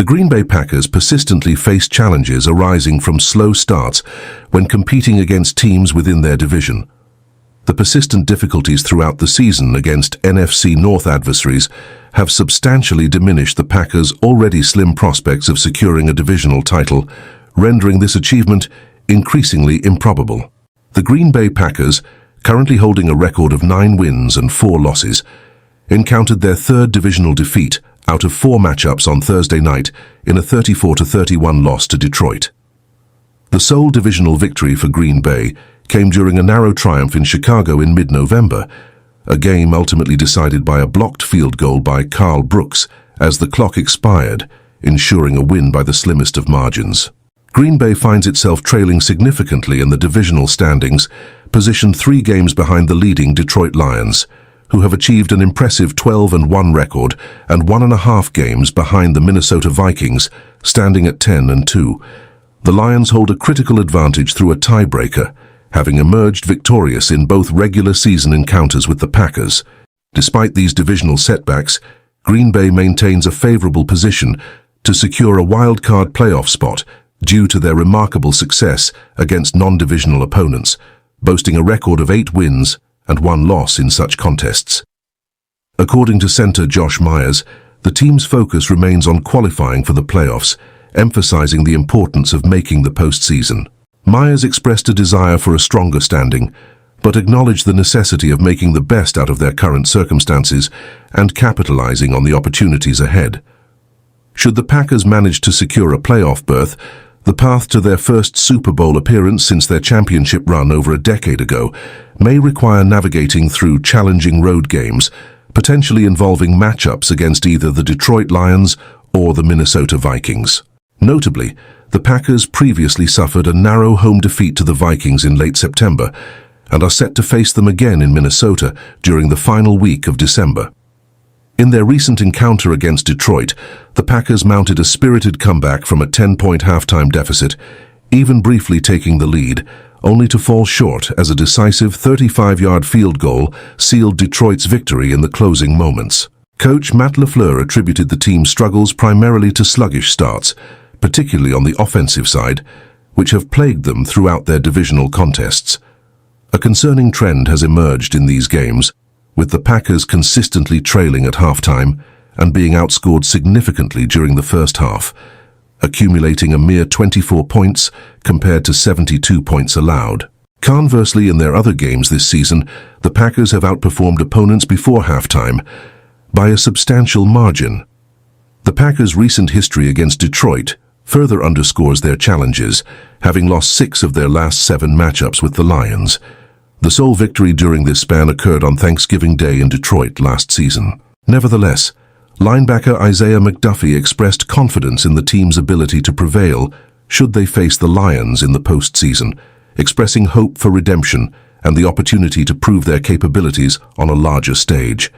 The Green Bay Packers persistently face challenges arising from slow starts when competing against teams within their division. The persistent difficulties throughout the season against NFC North adversaries have substantially diminished the Packers' already slim prospects of securing a divisional title, rendering this achievement increasingly improbable. The Green Bay Packers, currently holding a record of 9 wins and 4 losses, encountered their third divisional defeat out of 4 matchups on Thursday night in a 34-31 loss to Detroit. The sole divisional victory for Green Bay came during a narrow triumph in Chicago in mid-November, a game ultimately decided by a blocked field goal by Karl Brooks as the clock expired, ensuring a win by the slimmest of margins. Green Bay finds itself trailing significantly in the divisional standings, positioned 3 games behind the leading Detroit Lions, who have achieved an impressive 12-1 record and 1.5 games behind the Minnesota Vikings, standing at 10-2. The Lions hold a critical advantage through a tiebreaker, having emerged victorious in both regular season encounters with the Packers. Despite these divisional setbacks, Green Bay maintains a favorable position to secure a wild-card playoff spot due to their remarkable success against non-divisional opponents, boasting a record of 8 wins and 1 loss in such contests. According to center Josh Myers, the team's focus remains on qualifying for the playoffs, emphasizing the importance of making the postseason. Myers expressed a desire for a stronger standing, but acknowledged the necessity of making the best out of their current circumstances and capitalizing on the opportunities ahead. Should the Packers manage to secure a playoff berth, the path to their first Super Bowl appearance since their championship run over a decade ago may require navigating through challenging road games, potentially involving matchups against either the Detroit Lions or the Minnesota Vikings. Notably, the Packers previously suffered a narrow home defeat to the Vikings in late September and are set to face them again in Minnesota during the final week of December. In their recent encounter against Detroit, the Packers mounted a spirited comeback from a 10-point halftime deficit, even briefly taking the lead, only to fall short as a decisive 35-yard field goal sealed Detroit's victory in the closing moments. Coach Matt LaFleur attributed the team's struggles primarily to sluggish starts, particularly on the offensive side, which have plagued them throughout their divisional contests. A concerning trend has emerged in these games, with the Packers consistently trailing at halftime and being outscored significantly during the first half, accumulating a mere 24 points compared to 72 points allowed. Conversely, in their other games this season, the Packers have outperformed opponents before halftime by a substantial margin. The Packers' recent history against Detroit further underscores their challenges, having lost 6 of their last 7 matchups with the Lions. The sole victory during this span occurred on Thanksgiving Day in Detroit last season. Nevertheless, linebacker Isaiah McDuffie expressed confidence in the team's ability to prevail should they face the Lions in the postseason, expressing hope for redemption and the opportunity to prove their capabilities on a larger stage.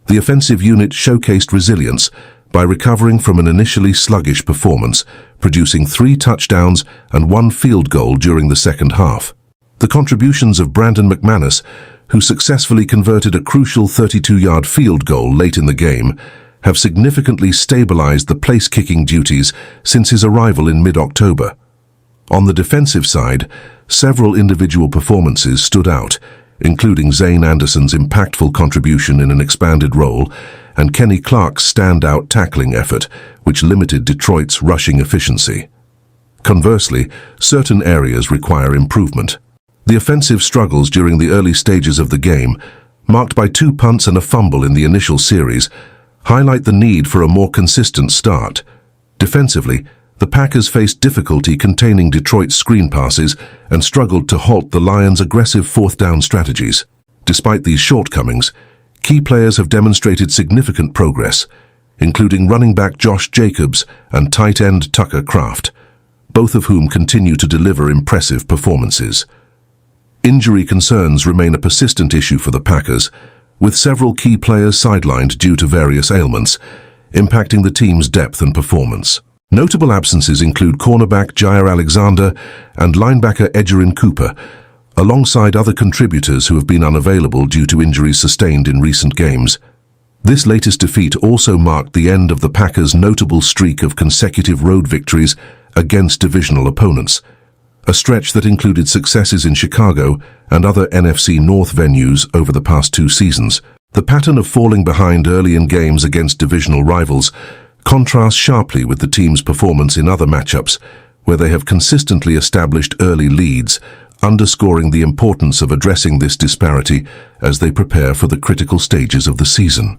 The offensive unit showcased resilience by recovering from an initially sluggish performance, producing 3 touchdowns and 1 field goal during the second half. The contributions of Brandon McManus, who successfully converted a crucial 32-yard field goal late in the game, have significantly stabilized the place-kicking duties since his arrival in mid-October. On the defensive side, several individual performances stood out, including Zane Anderson's impactful contribution in an expanded role and Kenny Clark's standout tackling effort, which limited Detroit's rushing efficiency. Conversely, certain areas require improvement. The offensive struggles during the early stages of the game, marked by 2 punts and a fumble in the initial series, highlight the need for a more consistent start. Defensively, the Packers faced difficulty containing Detroit's screen passes and struggled to halt the Lions' aggressive 4th-down strategies. Despite these shortcomings, key players have demonstrated significant progress, including running back Josh Jacobs and tight end Tucker Kraft, both of whom continue to deliver impressive performances. Injury concerns remain a persistent issue for the Packers, with several key players sidelined due to various ailments, impacting the team's depth and performance. Notable absences include cornerback Jair Alexander and linebacker Edgerrin Cooper, alongside other contributors who have been unavailable due to injuries sustained in recent games. This latest defeat also marked the end of the Packers' notable streak of consecutive road victories against divisional opponents, a stretch that included successes in Chicago and other NFC North venues over the past 2 seasons. The pattern of falling behind early in games against divisional rivals contrasts sharply with the team's performance in other matchups, where they have consistently established early leads, underscoring the importance of addressing this disparity as they prepare for the critical stages of the season.